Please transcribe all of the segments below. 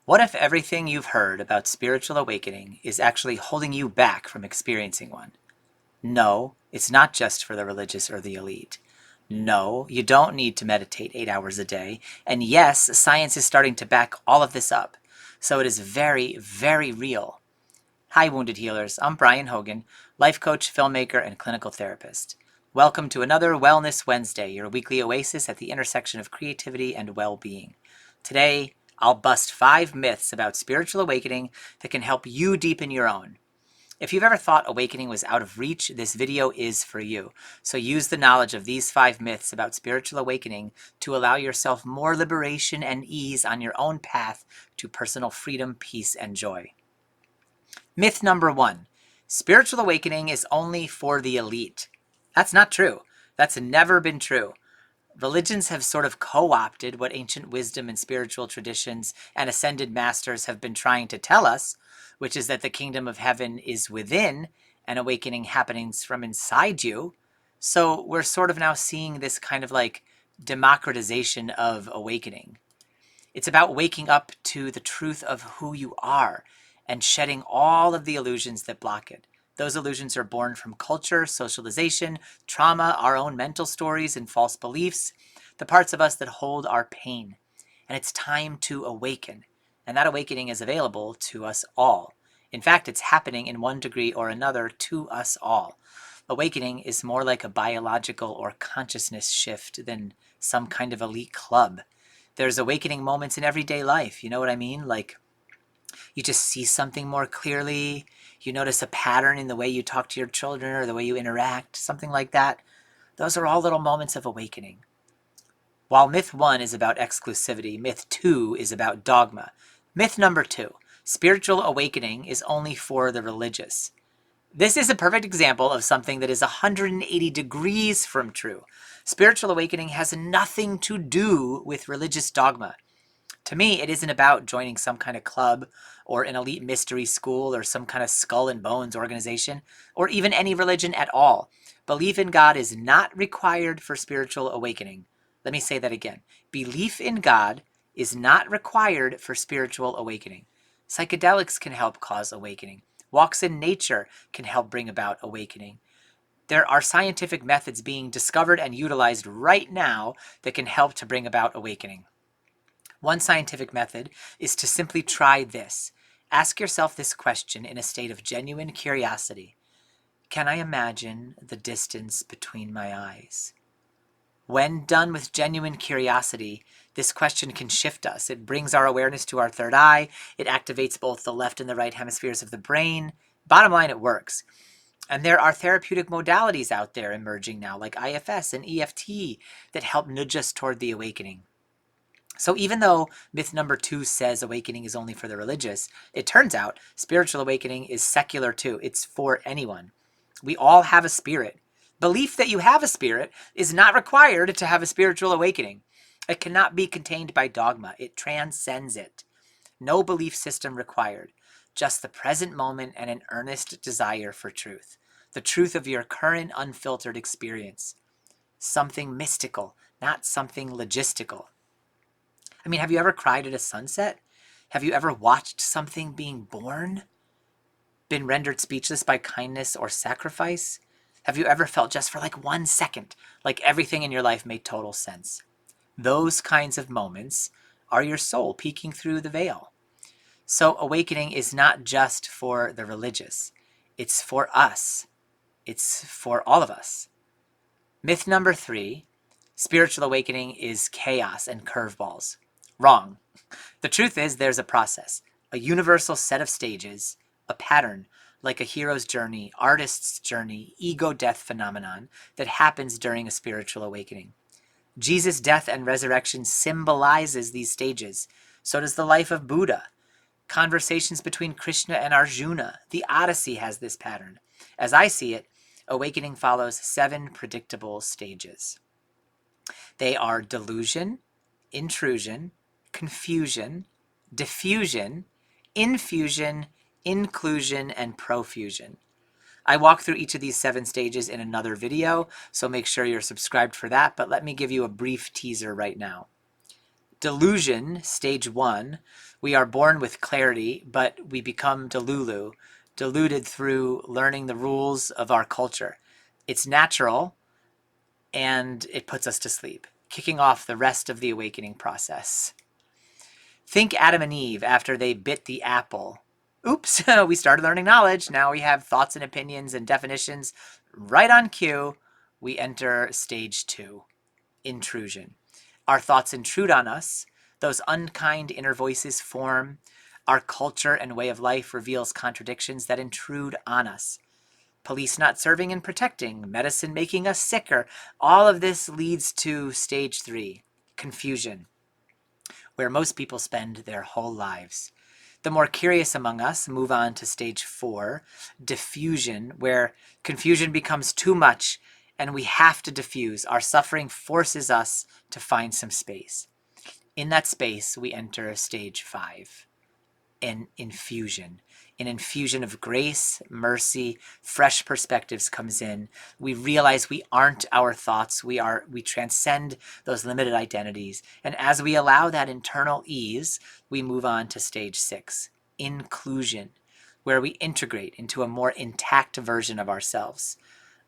What if everything you've heard about spiritual awakening is actually holding you back from experiencing one? No, it's not just for the religious or the elite. No, you don't need to meditate 8 hours a day. And yes, science is starting to back all of this up. So it is very, very real. Hi, Wounded Healers. I'm Brian Hogan, life coach, filmmaker, and clinical therapist. Welcome to another Wellness Wednesday, your weekly oasis at the intersection of creativity and well-being. Today, I'll bust 5 myths about spiritual awakening that can help you deepen your own. If you've ever thought awakening was out of reach, this video is for you. So use the knowledge of these 5 myths about spiritual awakening to allow yourself more liberation and ease on your own path to personal freedom, peace, and joy. Myth number 1, spiritual awakening is only for the elite. That's not true. That's never been true. Religions have sort of co-opted what ancient wisdom and spiritual traditions and ascended masters have been trying to tell us, which is that the kingdom of heaven is within and awakening happening from inside you. So we're sort of now seeing this kind of like democratization of awakening. It's about waking up to the truth of who you are and shedding all of the illusions that block it. Those illusions are born from culture, socialization, trauma, our own mental stories and false beliefs, the parts of us that hold our pain. And it's time to awaken. And that awakening is available to us all. In fact, it's happening in one degree or another to us all. Awakening is more like a biological or consciousness shift than some kind of elite club. There's awakening moments in everyday life. You know what I mean? Like you just see something more clearly. You notice a pattern in the way you talk to your children or the way you interact, something like that. Those are all little moments of awakening. While myth 1 is about exclusivity, myth 2 is about dogma. Myth number 2, spiritual awakening is only for the religious. This is a perfect example of something that is 180 degrees from true. Spiritual awakening has nothing to do with religious dogma. To me, it isn't about joining some kind of club or an elite mystery school or some kind of skull and bones organization or even any religion at all. Belief in God is not required for spiritual awakening. Let me say that again. Belief in God is not required for spiritual awakening. Psychedelics can help cause awakening. Walks in nature can help bring about awakening. There are scientific methods being discovered and utilized right now that can help to bring about awakening. One scientific method is to simply try this. Ask yourself this question in a state of genuine curiosity. Can I imagine the distance between my eyes? When done with genuine curiosity, this question can shift us. It brings our awareness to our third eye. It activates both the left and the right hemispheres of the brain. Bottom line, it works. And there are therapeutic modalities out there emerging now, like IFS and EFT, that help nudge us toward the awakening. So even though myth number 2 says awakening is only for the religious, it turns out spiritual awakening is secular too. It's for anyone. We all have a spirit. Belief that you have a spirit is not required to have a spiritual awakening. It cannot be contained by dogma. It transcends it. No belief system required. Just the present moment and an earnest desire for truth. The truth of your current unfiltered experience. Something mystical, not something logistical. I mean, have you ever cried at a sunset? Have you ever watched something being born? Been rendered speechless by kindness or sacrifice? Have you ever felt just for like 1 second, like everything in your life made total sense? Those kinds of moments are your soul peeking through the veil. So awakening is not just for the religious. It's for us. It's for all of us. Myth number 3, spiritual awakening is chaos and curveballs. Wrong. The truth is there's a process, a universal set of stages, a pattern, like a hero's journey, artist's journey, ego death phenomenon that happens during a spiritual awakening. Jesus' death and resurrection symbolizes these stages. So does the life of Buddha. Conversations between Krishna and Arjuna. The Odyssey has this pattern. As I see it, awakening follows 7 predictable stages. They are delusion, intrusion, confusion, diffusion, infusion, inclusion, and profusion. I walk through each of these 7 stages in another video, so make sure you're subscribed for that, but let me give you a brief teaser right now. Delusion, stage 1, we are born with clarity, but we become deluded through learning the rules of our culture. It's natural, and it puts us to sleep, kicking off the rest of the awakening process. Think Adam and Eve after they bit the apple. Oops, we started learning knowledge. Now we have thoughts and opinions and definitions right on cue. We enter stage 2, intrusion. Our thoughts intrude on us. Those unkind inner voices form. Our culture and way of life reveals contradictions that intrude on us. Police not serving and protecting, medicine making us sicker. All of this leads to stage 3, confusion, where most people spend their whole lives. The more curious among us move on to stage 4, diffusion, where confusion becomes too much and we have to diffuse. Our suffering forces us to find some space. In that space, we enter stage 5, an infusion. An infusion of grace, mercy, fresh perspectives comes in. We realize we aren't our thoughts. We transcend those limited identities. And as we allow that internal ease, we move on to stage 6, inclusion, where we integrate into a more intact version of ourselves,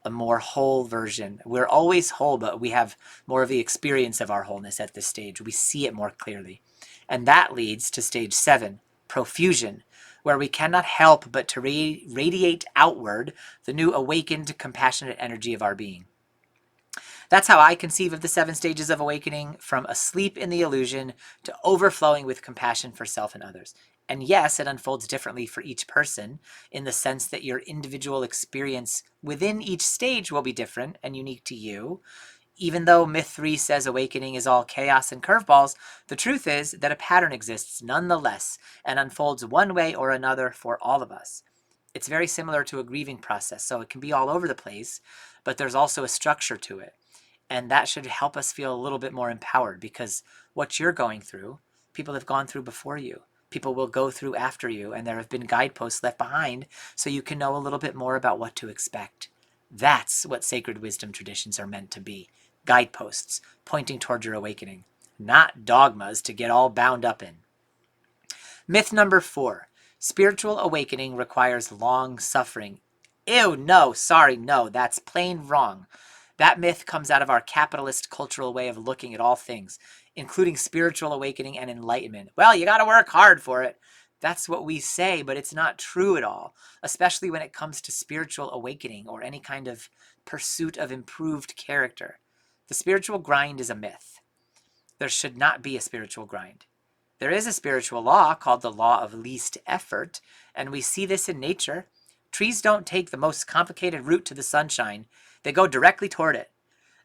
a more whole version. We're always whole, but we have more of the experience of our wholeness at this stage. We see it more clearly. And that leads to stage 7, profusion, where we cannot help but to radiate outward the new awakened, compassionate energy of our being. That's how I conceive of the 7 stages of awakening, from asleep in the illusion to overflowing with compassion for self and others. And yes, it unfolds differently for each person in the sense that your individual experience within each stage will be different and unique to you. Even though myth 3 says awakening is all chaos and curveballs, the truth is that a pattern exists nonetheless and unfolds one way or another for all of us. It's very similar to a grieving process, so it can be all over the place, but there's also a structure to it. And that should help us feel a little bit more empowered, because what you're going through, people have gone through before you. People will go through after you, and there have been guideposts left behind so you can know a little bit more about what to expect. That's what sacred wisdom traditions are meant to be. Guideposts pointing toward your awakening, not dogmas to get all bound up in. Myth number 4. Spiritual awakening requires long suffering. Ew, no, sorry, no, that's plain wrong. That myth comes out of our capitalist cultural way of looking at all things, including spiritual awakening and enlightenment. Well, you got to work hard for it. That's what we say, but it's not true at all, especially when it comes to spiritual awakening or any kind of pursuit of improved character. The spiritual grind is a myth. There should not be a spiritual grind. There is a spiritual law called the law of least effort, and we see this in nature. Trees don't take the most complicated route to the sunshine. They go directly toward it.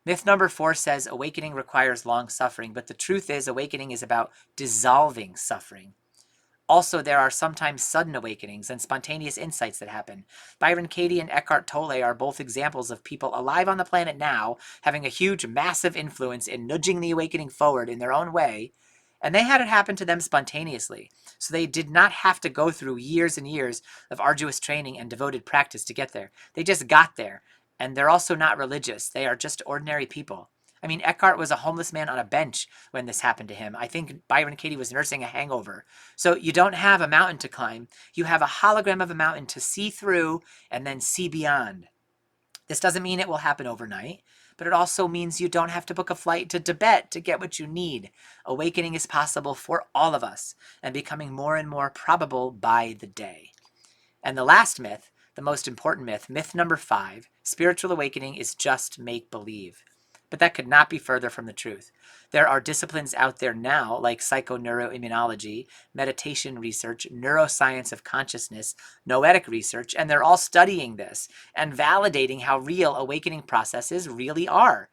Myth number 4 says awakening requires long suffering, but the truth is awakening is about dissolving suffering. Also, there are sometimes sudden awakenings and spontaneous insights that happen. Byron Katie and Eckhart Tolle are both examples of people alive on the planet now, having a huge, massive influence in nudging the awakening forward in their own way, and they had it happen to them spontaneously. So they did not have to go through years and years of arduous training and devoted practice to get there. They just got there. And they're also not religious. They are just ordinary people. I mean, Eckhart was a homeless man on a bench when this happened to him. I think Byron Katie was nursing a hangover. So you don't have a mountain to climb. You have a hologram of a mountain to see through and then see beyond. This doesn't mean it will happen overnight, but it also means you don't have to book a flight to Tibet to get what you need. Awakening is possible for all of us and becoming more and more probable by the day. And the last myth, the most important myth, myth number 5, spiritual awakening is just make-believe. But that could not be further from the truth. There are disciplines out there now like psychoneuroimmunology, meditation research, neuroscience of consciousness, noetic research, and they're all studying this and validating how real awakening processes really are.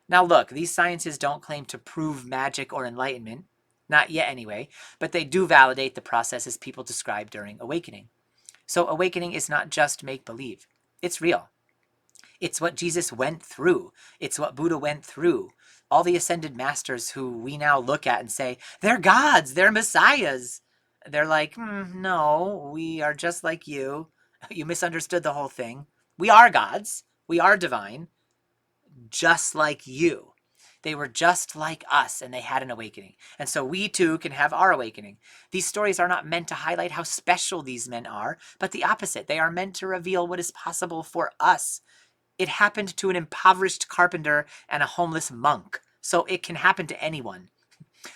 Now look, these sciences don't claim to prove magic or enlightenment, not yet anyway, but they do validate the processes people describe during awakening. So awakening is not just make-believe. It's real. It's what Jesus went through. It's what Buddha went through. All the ascended masters who we now look at and say, they're gods, they're messiahs. They're like, no, we are just like you. You misunderstood the whole thing. We are gods. We are divine, just like you. They were just like us and they had an awakening. And so we too can have our awakening. These stories are not meant to highlight how special these men are, but the opposite. They are meant to reveal what is possible for us. It happened to an impoverished carpenter and a homeless monk, so it can happen to anyone.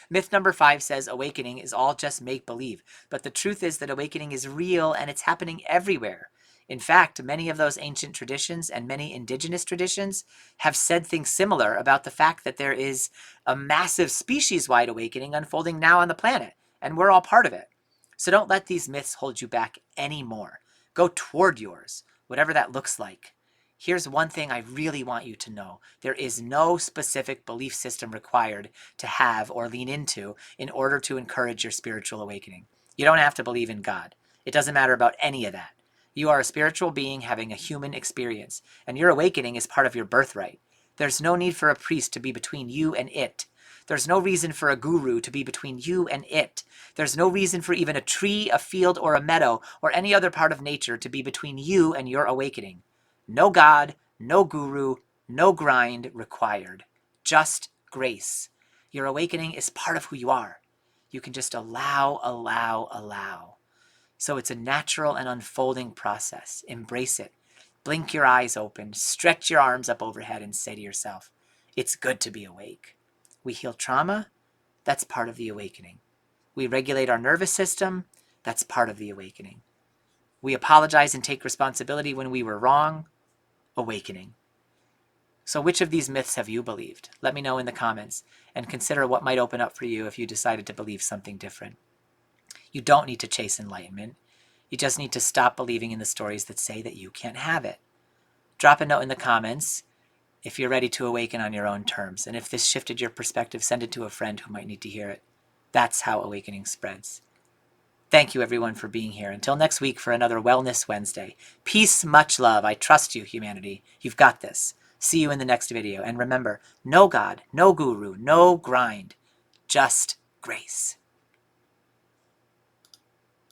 Myth number 5 says awakening is all just make-believe, but the truth is that awakening is real and it's happening everywhere. In fact, many of those ancient traditions and many indigenous traditions have said things similar about the fact that there is a massive species-wide awakening unfolding now on the planet, and we're all part of it. So don't let these myths hold you back anymore. Go toward yours, whatever that looks like. Here's one thing I really want you to know. There is no specific belief system required to have or lean into in order to encourage your spiritual awakening. You don't have to believe in God. It doesn't matter about any of that. You are a spiritual being having a human experience, and your awakening is part of your birthright. There's no need for a priest to be between you and it. There's no reason for a guru to be between you and it. There's no reason for even a tree, a field, or a meadow, or any other part of nature to be between you and your awakening. No God, no guru, no grind required. Just grace. Your awakening is part of who you are. You can just allow. So it's a natural and unfolding process. Embrace it. Blink your eyes open, stretch your arms up overhead, and say to yourself, it's good to be awake. We heal trauma. That's part of the awakening. We regulate our nervous system. That's part of the awakening. We apologize and take responsibility when we were wrong. Awakening. So which of these myths have you believed? Let me know in the comments and consider what might open up for you if you decided to believe something different. You don't need to chase enlightenment. You just need to stop believing in the stories that say that you can't have it. Drop a note in the comments if you're ready to awaken on your own terms. And if this shifted your perspective, send it to a friend who might need to hear it. That's how awakening spreads. Thank you, everyone, for being here. Until next week for another Wellness Wednesday. Peace, much love. I trust you, humanity. You've got this. See you in the next video. And remember, no God, no guru, no grind, just grace.